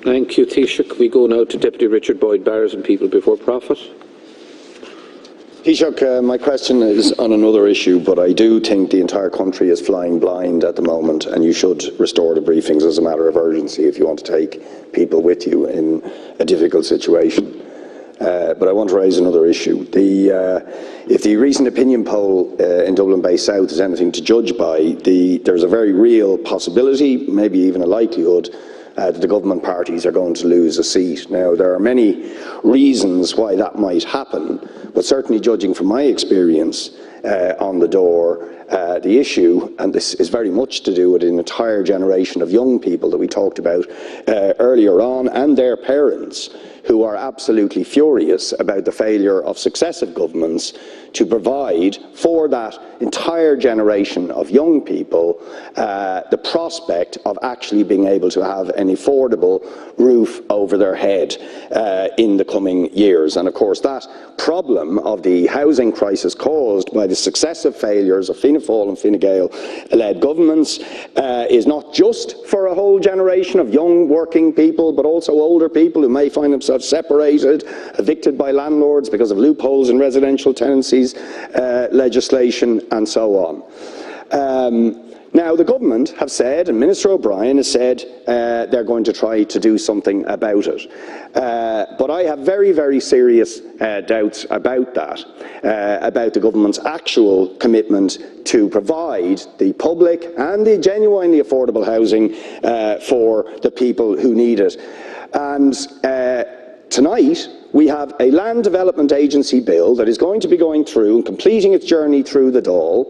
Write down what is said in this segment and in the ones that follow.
Thank you, Taoiseach. We go now to Deputy Richard Boyd Barret and People Before Profit. Taoiseach, my question is on another issue, but I do think the entire country is flying blind at the moment, and you should restore the briefings as a matter of urgency if you want to take people with you in a difficult situation. But I want to raise another issue. If the recent opinion poll in Dublin Bay South is anything to judge by, there's a very real possibility, maybe even a likelihood, that the government parties are going to lose a seat. Now, there are many reasons why that might happen, but certainly judging from my experience on the door, the issue, and this is very much to do with an entire generation of young people that we talked about earlier on, and their parents, who are absolutely furious about the failure of successive governments to provide for that entire generation of young people the prospect of actually being able to have an affordable roof over their head in the coming years. And of course that problem of the housing crisis caused by the successive failures of Fianna Fáil and Fine Gael-led governments is not just for a whole generation of young working people, but also older people who may find themselves separated, evicted by landlords because of loopholes in residential tenancies legislation, and so on. Now, the government have said, and Minister O'Brien has said, they're going to try to do something about it. But I have very, very serious doubts about that, about the government's actual commitment to provide the public and the genuinely affordable housing for the people who need it. And tonight, we have a Land Development Agency bill that is going to be going through and completing its journey through the Dáil,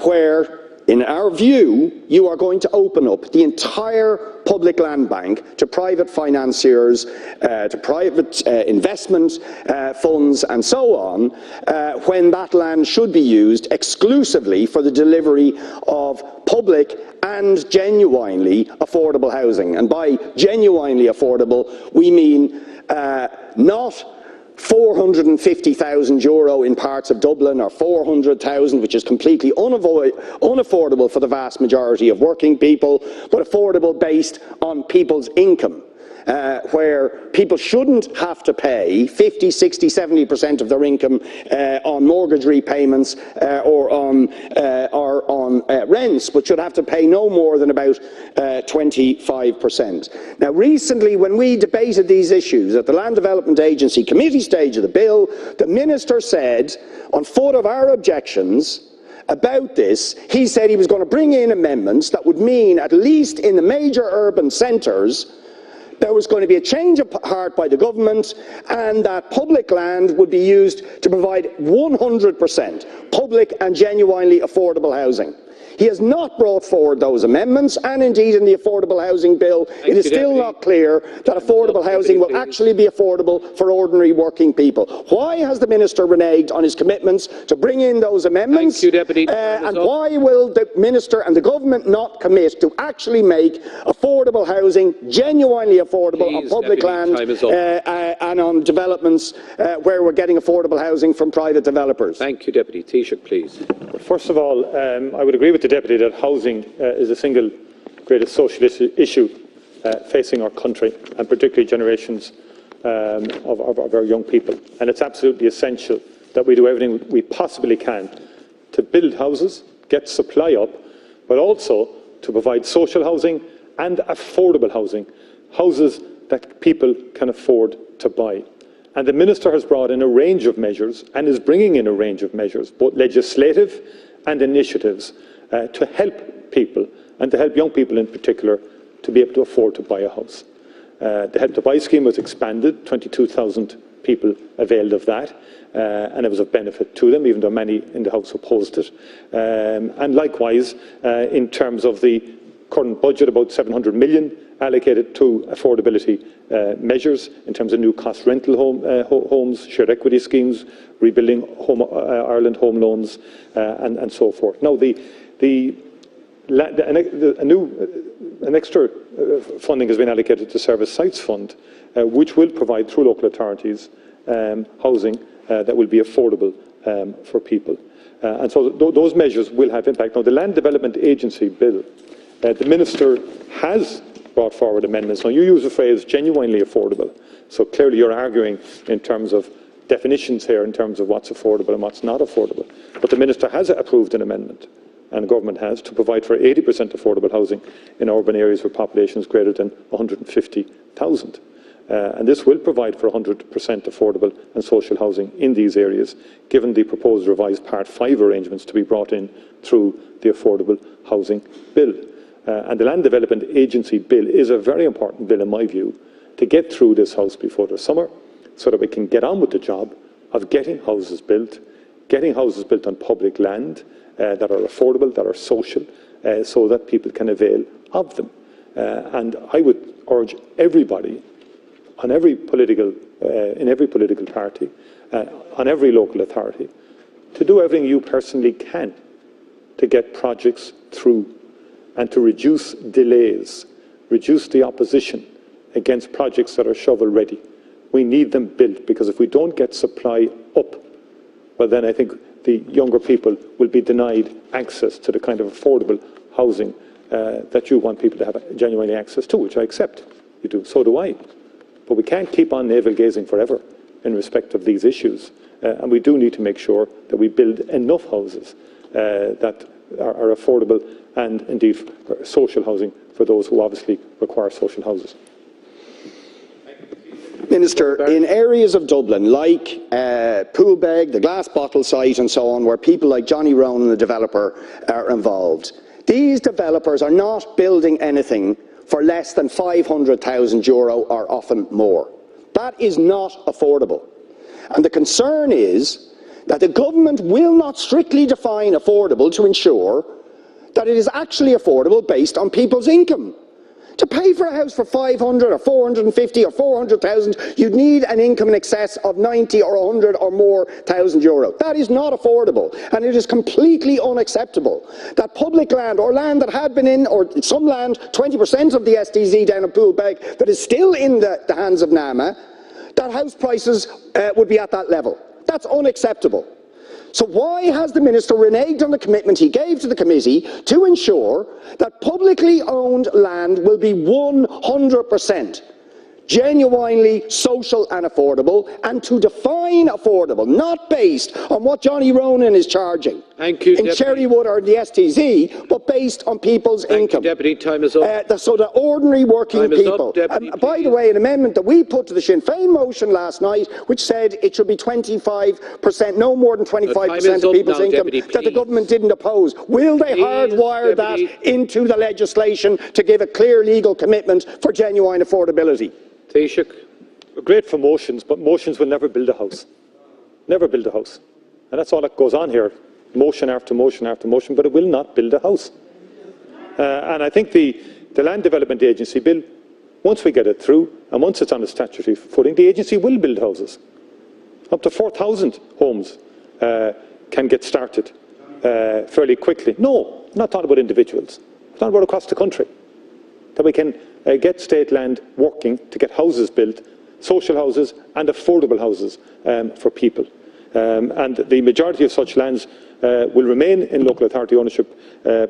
where, in our view, you are going to open up the entire public land bank to private financiers, to private investment funds and so on, when that land should be used exclusively for the delivery of public and genuinely affordable housing. And by genuinely affordable, we mean not €450,000 in parts of Dublin, or 400,000, which is completely unaffordable for the vast majority of working people, but affordable based on people's income. Where people shouldn't have to pay 50, 60, 70% of their income on mortgage repayments or on rents, but should have to pay no more than about 25%. Now, recently, when we debated these issues at the Land Development Agency committee stage of the bill, the Minister said, on foot of our objections about this, he said he was going to bring in amendments that would mean, at least in the major urban centres, there was going to be a change of heart by the government, and that public land would be used to provide 100% public and genuinely affordable housing. He has not brought forward those amendments, and indeed in the affordable housing bill, it is still not clear that affordable housing will actually be affordable for ordinary working people. Why has the Minister reneged on his commitments to bring in those amendments? Thank you, Deputy. And why will the Minister and the government not commit to actually make affordable housing genuinely affordable on public land and on developments where we're getting affordable housing from private developers? Thank you, Deputy. Taoiseach, please. Well, first of all, I would agree with the Deputy that housing is the single greatest social issue facing our country, and particularly generations of our young people. And it's absolutely essential that we do everything we possibly can to build houses, get supply up, but also to provide social housing and affordable housing, houses that people can afford to buy. And the Minister has brought in a range of measures, and is bringing in a range of measures, both legislative and initiatives, to help people, and to help young people in particular, to be able to afford to buy a house. The Help to Buy scheme was expanded, 22,000 people availed of that, and it was of benefit to them, even though many in the House opposed it. And likewise, in terms of the current budget, about 700 million allocated to affordability measures in terms of new cost rental homes, shared equity schemes, rebuilding Ireland home loans, and so forth. Now, an extra funding has been allocated to Service Sites Fund, which will provide, through local authorities, housing that will be affordable for people. And so those measures will have impact. Now, the Land Development Agency bill, the Minister has brought forward amendments. Now, you use the phrase genuinely affordable, so clearly you're arguing in terms of definitions here, in terms of what's affordable and what's not affordable. But the Minister has approved an amendment, and the Government has, to provide for 80% affordable housing in urban areas with populations greater than 150,000. And this will provide for 100% affordable and social housing in these areas, given the proposed revised Part 5 arrangements to be brought in through the Affordable Housing Bill. And the Land Development Agency Bill is a very important bill, in my view, to get through this House before the summer, so that we can get on with the job of getting houses built on public land that are affordable, that are social, so that people can avail of them. And I would urge everybody, on every political, in every political party, on every local authority, to do everything you personally can to get projects through and to reduce delays, reduce the opposition against projects that are shovel-ready. We need them built, because if we don't get supply up, well then I think the younger people will be denied access to the kind of affordable housing that you want people to have genuinely access to, which I accept. You do, so do I. But we can't keep on navel-gazing forever in respect of these issues. And we do need to make sure that we build enough houses that are affordable and indeed social housing for those who obviously require social houses. Minister, in areas of Dublin like Poolbeg, the Glass Bottle site and so on, where people like Johnny Ronan, the developer, are involved, these developers are not building anything for less than €500,000 or often more. That is not affordable. And the concern is that the government will not strictly define affordable to ensure that it is actually affordable based on people's income. To pay for a house for 500 or 450 or 400,000, you'd need an income in excess of 90 or 100 or more thousand euro. That is not affordable, and it is completely unacceptable that public land, or land that had been in, or some land, 20% of the SDZ down at Poolbeg, that is still in the hands of NAMA, that house prices would be at that level. That's unacceptable. So why has the Minister reneged on the commitment he gave to the committee to ensure that publicly owned land will be 100% genuinely social and affordable, and to define affordable, not based on what Johnny Ronan is charging in Cherrywood or the STZ, but based on people's income. Deputy, time is up. So the ordinary working people. Deputy, by the way, an amendment that we put to the Sinn Féin motion last night, which said it should be 25%, no more than 25% of people's income, that the government didn't oppose. Will they hardwire that into the legislation to give a clear legal commitment for genuine affordability? Taoiseach. Great for motions, but motions will never build a house. Never build a house. And that's all that goes on here. Motion after motion after motion, but it will not build a house. And I think the Land Development Agency Bill, once we get it through, and once it's on a statutory footing, the agency will build houses. Up to 4,000 homes can get started fairly quickly. No, I'm not talking about individuals. I'm talking about across the country. That we can get state land working to get houses built, social houses and affordable houses for people. And the majority of such lands will remain in local authority ownership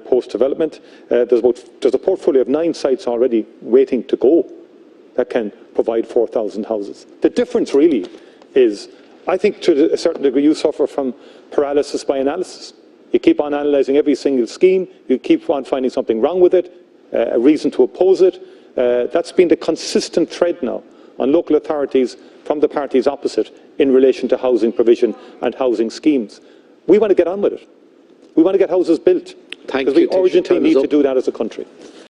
post-development. There's a portfolio of 9 sites already waiting to go that can provide 4,000 houses. The difference really is, I think to a certain degree you suffer from paralysis by analysis. You keep on analysing every single scheme, you keep on finding something wrong with it, a reason to oppose it. That's been the consistent thread now on local authorities from the parties opposite in relation to housing provision and housing schemes. We want to get on with it. We want to get houses built because we urgently need to do that as a country.